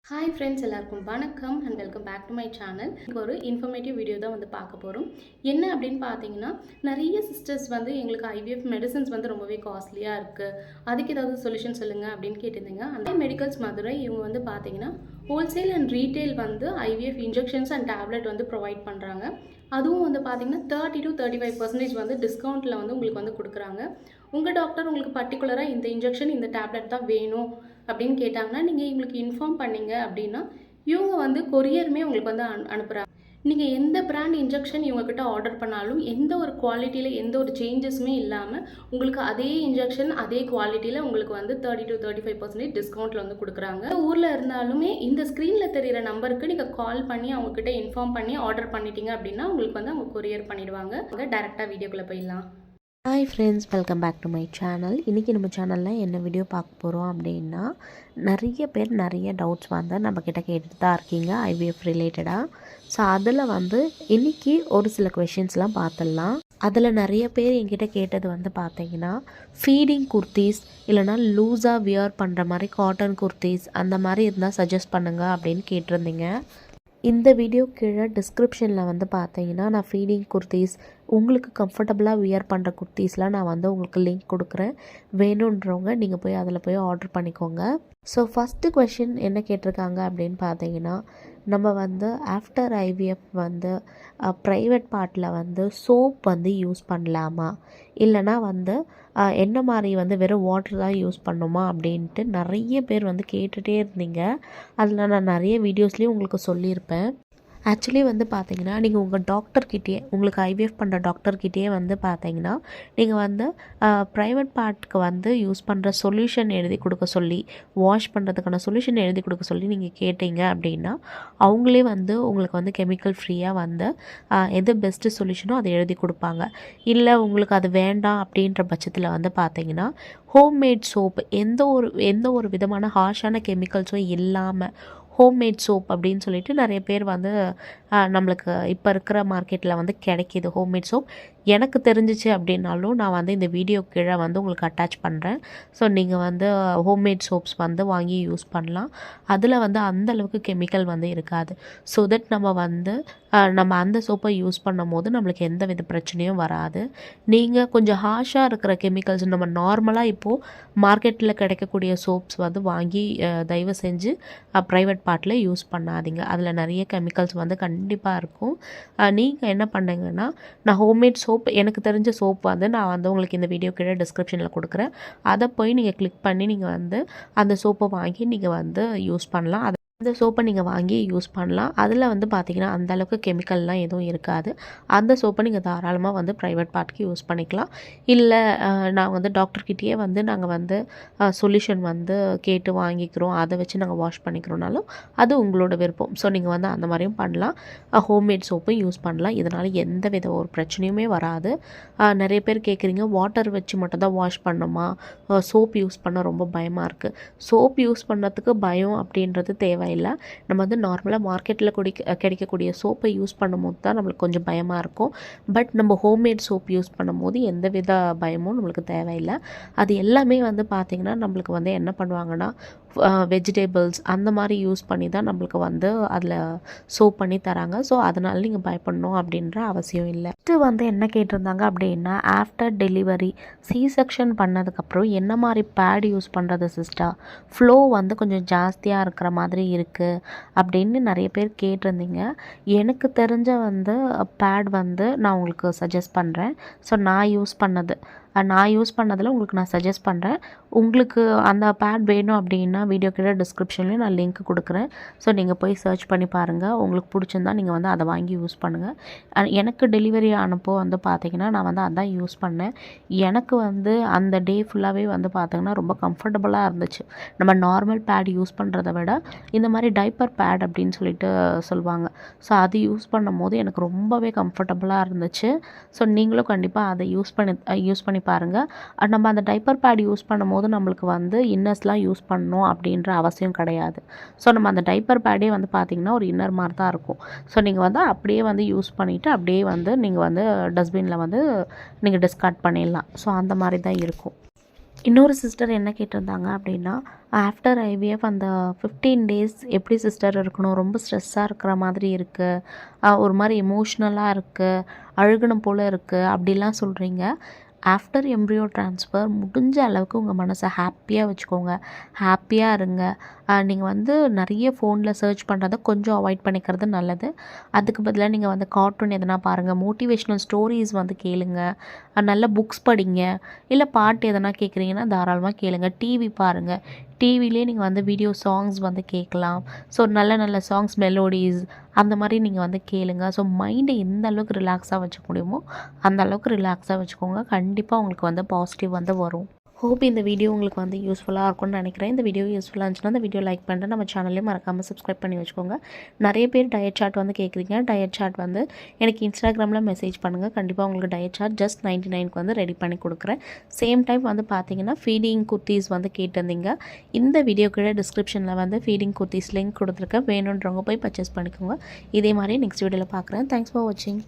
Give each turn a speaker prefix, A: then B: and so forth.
A: Hi friends, எல்லாருக்கும் வணக்கம் and welcome back to my channel. இங்கே ஒரு இன்ஃபர்மேட்டிவ் வீடியோ தான் பார்க்க போகிறோம். என்ன அப்படின்னு பார்த்தீங்கன்னா, நிறைய சிஸ்டர்ஸ் எங்களுக்கு ஐவிஎஃப் மெடிசன்ஸ் ரொம்பவே காஸ்ட்லியாக இருக்குது, அதுக்கு ஏதாவது சொல்யூஷன் சொல்லுங்கள் அப்படின்னு கேட்டிருந்தீங்க. அந்த மெடிக்கல்ஸ் மதுரை இவங்க பார்த்தீங்கன்னா wholesale and retail IVF injections and tablet provide பண்ணுறாங்க. அதுவும் பார்த்தீங்கன்னா 30 to 35% டிஸ்கவுண்ட்டில் உங்களுக்கு கொடுக்குறாங்க. உங்கள் டாக்டர் உங்களுக்கு பர்டிகுலராக இந்த இன்ஜெக்ஷன் இந்த டேப்லெட் தான் வேணும் அப்படின்னு கேட்டாங்கன்னா, நீங்கள் இவங்களுக்கு இன்ஃபார்ம் பண்ணீங்க அப்படின்னா இவங்க கொரியருமே உங்களுக்கு அனுப்புகிறாங்க. நீங்கள் எந்த பிராண்ட் இன்ஜெக்ஷன் இவங்கக்கிட்ட ஆர்டர் பண்ணாலும் எந்த ஒரு குவாலிட்டியில் எந்த ஒரு சேஞ்சஸுமே இல்லாமல் உங்களுக்கு அதே இன்ஜெக்ஷன் அதே குவாலிட்டியில் உங்களுக்கு 30 to 35% டிஸ்கவுண்ட்டில் கொடுக்குறாங்க. ஊரில் இருந்தாலுமே இந்த ஸ்க்ரீனில் தெரிகிற நம்பருக்கு நீங்கள் கால் பண்ணி அவங்கக்கிட்ட இன்ஃபார்ம் பண்ணி ஆர்டர் பண்ணிட்டீங்க அப்படின்னா உங்களுக்கு அவங்க கொரியர் பண்ணிடுவாங்க. டேரெக்டாக வீடியோக்குள்ளே போயிடலாம்.
B: Hi friends, welcome back to my channel. இன்றைக்கி நம்ம சேனலில் என்ன வீடியோ பார்க்க போகிறோம் அப்படின்னா, நிறைய பேர் நிறைய டவுட்ஸ் நம்மக்கிட்ட கேட்டுட்டு தான் இருக்கீங்க ஐவிஎஃப் ரிலேட்டடாக. ஸோ அதில் இன்றைக்கி ஒரு சில கொஷின்ஸ்லாம் பார்த்துடலாம். அதில் நிறைய பேர் என்கிட்ட கேட்டது பார்த்தீங்கன்னா, ஃபீடிங் குர்த்தீஸ் இல்லைனா லூஸாக வியர் பண்ணுற மாதிரி காட்டன் குர்த்தீஸ் அந்த மாதிரி இருந்தால் சஜஸ்ட் பண்ணுங்கள் அப்படின்னு கேட்டிருந்தீங்க. இந்த வீடியோ கீழே டிஸ்கிரிப்ஷனில் பார்த்தீங்கன்னா நான் ஃபீடிங் குர்த்தீஸ் உங்களுக்கு கம்ஃபர்டபுளாக வியர் பண்ணுற குர்த்தீஸ்லாம் நான் உங்களுக்கு லிங்க் கொடுக்குறேன். வேணுன்றவங்க நீங்கள் போய் அதில் போய் ஆர்டர் பண்ணிக்கோங்க. ஸோ ஃபஸ்ட்டு கொஷின் என்ன கேட்டிருக்காங்க அப்படின்னு பார்த்தீங்கன்னா, நம்ம ஆஃப்டர் ஐவிஎஃப் ப்ரைவேட் பார்ட்டில் சோப் யூஸ் பண்ணலாமா, இல்லைனா என்ன மாதிரி வெறும் வாட்டர் தான் யூஸ் பண்ணுமா அப்படின்ட்டு நிறைய பேர் கேட்டுகிட்டே இருந்தீங்க. அதில் நான் நிறைய வீடியோஸ்லேயும் உங்களுக்கு சொல்லியிருப்பேன். ஆக்சுவலி பார்த்தீங்கன்னா, நீங்கள் உங்கள் டாக்டர்கிட்டயே உங்களுக்கு ஐவிஎஃப் பண்ணுற டாக்டர்கிட்டயே பார்த்தீங்கன்னா, நீங்கள் ப்ரைவேட் பார்ட்டுக்கு யூஸ் பண்ணுற சொல்யூஷன் எழுதி கொடுக்க சொல்லி, வாஷ் பண்ணுறதுக்கான சொல்யூஷன் எழுதி கொடுக்க சொல்லி நீங்கள் கேட்டீங்க அப்படின்னா, அவங்களே உங்களுக்கு கெமிக்கல் ஃப்ரீயாக எது பெஸ்ட்டு சொல்யூஷனோ அதை எழுதி கொடுப்பாங்க. இல்லை உங்களுக்கு அது வேண்டாம் அப்படின்ற பட்சத்தில் பார்த்தீங்கன்னா, ஹோம்மேட் சோப் எந்த ஒரு விதமான ஹார்ஷான கெமிக்கல்ஸும் இல்லாமல் ஹோம்மேட் சோப் அப்படின்னு சொல்லிட்டு நிறைய பேர் நம்மளுக்கு இப்போ இருக்கிற மார்க்கெட்டில் கிடைக்கிது ஹோம்மேட் சோப். எனக்கு தெரிஞ்சிச்சு அப்படின்னாலும் நான் இந்த வீடியோ கீழே உங்களுக்கு அட்டாச் பண்ணுறேன். ஸோ நீங்கள் ஹோம்மேட் சோப்ஸ் வாங்கி யூஸ் பண்ணலாம். அதில் அந்தளவுக்கு கெமிக்கல் இருக்காது. ஸோ தட் நம்ம அந்த சோப்பை யூஸ் பண்ணும் போது நம்மளுக்கு எந்த வித பிரச்சனையும் வராது. நீங்கள் கொஞ்சம் ஹார்ஷாக இருக்கிற கெமிக்கல்ஸ் நம்ம நார்மலாக இப்போது மார்க்கெட்டில் கிடைக்கக்கூடிய சோப்ஸ் வாங்கி தயவு செஞ்சு ப்ரைவேட் பார்ட்டில் யூஸ் பண்ணாதீங்க. அதில் நிறைய கெமிக்கல்ஸ் கண்டிப்பாக இருக்கும். நீங்கள் என்ன பண்ணுங்கன்னா, நான் ஹோம்மேட் சோப் எனக்கு தெரிஞ்ச சோப் நான் உங்களுக்கு இந்த வீடியோ கீழே டிஸ்கிரிப்ஷனில் கொடுக்குறேன். அதை போய் நீங்கள் கிளிக் பண்ணி நீங்கள் அந்த சோப்பை வாங்கி நீங்கள் யூஸ் பண்ணலாம். அந்த சோப்பை நீங்கள் வாங்கி யூஸ் பண்ணலாம். அதில் பார்த்தீங்கன்னா அந்தளவுக்கு கெமிக்கல்லாம் எதுவும் இருக்காது. அந்த சோப்பை நீங்கள் தாராளமாக ப்ரைவேட் பார்ட்டுக்கு யூஸ் பண்ணிக்கலாம். இல்லை நான் டாக்டர்கிட்டயே நாங்கள் சொல்யூஷன் கேட்டு வாங்கிக்கிறோம், அதை வச்சு நாங்கள் வாஷ் பண்ணிக்கிறோனாலும் அது உங்களோட விருப்பம். ஸோ நீங்கள் அந்த மாதிரியும் பண்ணலாம். ஹோம்மேட் சோப்பும் யூஸ் பண்ணலாம். இதனால் எந்த வித ஒரு பிரச்சனையுமே வராது. நிறைய பேர் கேட்குறீங்க, வாட்டர் வச்சு மட்டும் தான் வாஷ் பண்ணணுமா, சோப் யூஸ் பண்ண ரொம்ப பயமாக இருக்குது. சோப் யூஸ் பண்ணுறதுக்கு பயம் அப்படின்றது தேவை இல்லை. நம்ம நார்மலாக மார்க்கெட்டில் கிடைக்கக்கூடிய சோப்பை யூஸ் பண்ணும்போது தான் நம்மளுக்கு கொஞ்சம் பயமாக இருக்கும். பட் நம்ம ஹோம்மேட் சோப் யூஸ் பண்ணும்போது எந்த வித பயமும் நம்மளுக்கு தேவையில்லை. அது எல்லாமே பார்த்திங்கன்னா நம்மளுக்கு என்ன பண்ணுவாங்கன்னா, வெஜிடபிள்ஸ் அந்த மாதிரி யூஸ் பண்ணி தான் நம்மளுக்கு அதில் சோப் பண்ணி தராங்க. ஸோ அதனால் நீங்கள் பயப்படணும் அப்படின்ற அவசியம் இல்லை. நெக்ஸ்ட்டு என்ன கேட்டிருந்தாங்க அப்படின்னா, ஆஃப்டர் டெலிவரி சி செக்ஷன் பண்ணதுக்கப்புறம் என்ன மாதிரி பேட் யூஸ் பண்ணுறது சிஸ்டர், ஃப்ளோ கொஞ்சம் ஜாஸ்தியாக இருக்கிற மாதிரி இருக்குது அப்படின்னு நிறைய பேர் கேட்டிருந்தீங்க. எனக்கு தெரிஞ்ச பேட் நான் உங்களுக்கு சஜஸ்ட் பண்ணுறேன். ஸோ நான் யூஸ் பண்ணதில் உங்களுக்கு நான் சஜஸ்ட் பண்ணுறேன். உங்களுக்கு அந்த பேட் வேணும் அப்படின்னா வீடியோ கீழே டிஸ்கிரிப்ஷன்லேயும் நான் லிங்க் கொடுக்குறேன். ஸோ நீங்கள் போய் சர்ச் பண்ணி பாருங்கள். உங்களுக்கு பிடிச்சிருந்தா நீங்கள் அதை வாங்கி யூஸ் பண்ணுங்கள். எனக்கு டெலிவரி ஆனப்போ பார்த்தீங்கன்னா நான் அதான் யூஸ் பண்ணேன். எனக்கு அந்த டே ஃபுல்லாகவே பார்த்தீங்கன்னா ரொம்ப கம்ஃபர்டபுளாக இருந்துச்சு. நம்ம நார்மல் பேட் யூஸ் பண்ணுறத விட இந்த மாதிரி டைப்பர் பேட் அப்படின்னு சொல்லிட்டு சொல்லுவாங்க. ஸோ அது யூஸ் பண்ணும் போது எனக்கு ரொம்பவே கம்ஃபர்டபுளாக இருந்துச்சு. ஸோ நீங்களும் கண்டிப்பாக அதை யூஸ் பண்ணி பாருங்கள். நம்ம அந்த டைப்பர் பேட் யூஸ் பண்ணும்போது நம்மளுக்கு இன்னர்ஸ்லாம் யூஸ் பண்ணணும் அப்படின்ற அவசியம் கிடையாது. ஸோ நம்ம அந்த டைப்பர் பேடே பார்த்திங்கன்னா ஒரு இன்னர் மாதிரி தான் இருக்கும். ஸோ நீங்கள் அப்படியே யூஸ் பண்ணிவிட்டு அப்படியே நீங்கள் டஸ்ட்பினில் நீங்கள் டிஸ்கார்ட் பண்ணிடலாம். ஸோ அந்த மாதிரி தான் இருக்கும். இன்னொரு சிஸ்டர் என்ன கேட்டிருந்தாங்க அப்படின்னா, ஆஃப்டர் ஐவிஎஃப் அந்த 15 டேஸ் எப்படி சிஸ்டர் இருக்கணும்? ரொம்ப ஸ்ட்ரெஸ்ஸாக இருக்கிற மாதிரி இருக்குது, ஒரு மாதிரி எமோஷ்னலாக இருக்குது, அழுகணும் போல் இருக்குது அப்படிலாம் சொல்கிறீங்க. ஆஃப்டர் எம்ப்ரியோ ட்ரான்ஸ்ஃபர் முடிஞ்ச அளவுக்கு உங்கள் மனசை ஹாப்பியாக வச்சுக்கோங்க. ஹாப்பியாக இருங்க. நீங்கள் வந்து நிறைய ஃபோனில் சர்ச் பண்ணுறத கொஞ்சம் அவாய்ட் பண்ணிக்கிறது நல்லது. அதுக்கு பதிலாக நீங்கள் வந்து கார்ட்டூன் எதனா பாருங்கள், மோட்டிவேஷ்னல் ஸ்டோரிஸ் வந்து கேளுங்க, நல்ல புக்ஸ் படிங்க, இல்லை பாட்டு எதனா கேட்குறீங்கன்னா தாராளமாக கேளுங்க. டிவி பாருங்கள், டிவிலே நீங்கள் வந்து வீடியோ சாங்ஸ் வந்து கேட்கலாம். ஸோ நல்ல நல்ல சாங்ஸ், மெலோடிஸ் அந்த மாதிரி நீங்கள் வந்து கேளுங்க. ஸோ மைண்டை எந்த அளவுக்கு ரிலாக்ஸாக வச்சுக்க முடியுமோ அந்த அளவுக்கு ரிலாக்ஸாக வச்சுக்கோங்க. கண்டிப்பாக உங்களுக்கு வந்து பாசிட்டிவ் வந்து வரும். ஹோப் இந்த வீடியோ உங்களுக்கு வந்து யூஸ்ஃபுல்லாக இருக்கும்னு நினைக்கிறேன். இந்த வீடியோ யூஸ்ஃபுல்லாக இருந்துச்சுன்னா இந்த வீடியோ லைக் பண்ணிட்டு நம்ம சேனல்லையும் மறக்காமல் சப்ஸ்கிரைப் பண்ணி வச்சுக்கோங்க. நிறைய பேர் டயட் சார்ட் வந்து கேட்குறீங்க. டயட் சார்ட் வந்து எனக்கு இன்ஸ்டாகிராமில் மெசேஜ் பண்ணுங்கள். கண்டிப்பாக உங்களுக்கு டயட் சார்ட் ஜஸ்ட் 99க்கு வந்து ரெடி பண்ணி கொடுக்குறேன். சேம் டைம் வந்து பார்த்தீங்கன்னா ஃபீடிங் குர்த்திஸ் வந்து கேட்டிருந்தீங்க. இந்த வீடியோ கீழே டிஸ்கிரிப்ஷனில் வந்து ஃபீடிங் குர்த்திஸ் லிங்க் கொடுத்துருக்கேன். வேணுன்றவங்க போய் பர்ச்சேஸ் பண்ணிக்கோங்க. இதே மாதிரி நெக்ஸ்ட் வீடியோவில் பார்க்குறேன். தேங்க்ஸ் ஃபார் வாட்சிங்.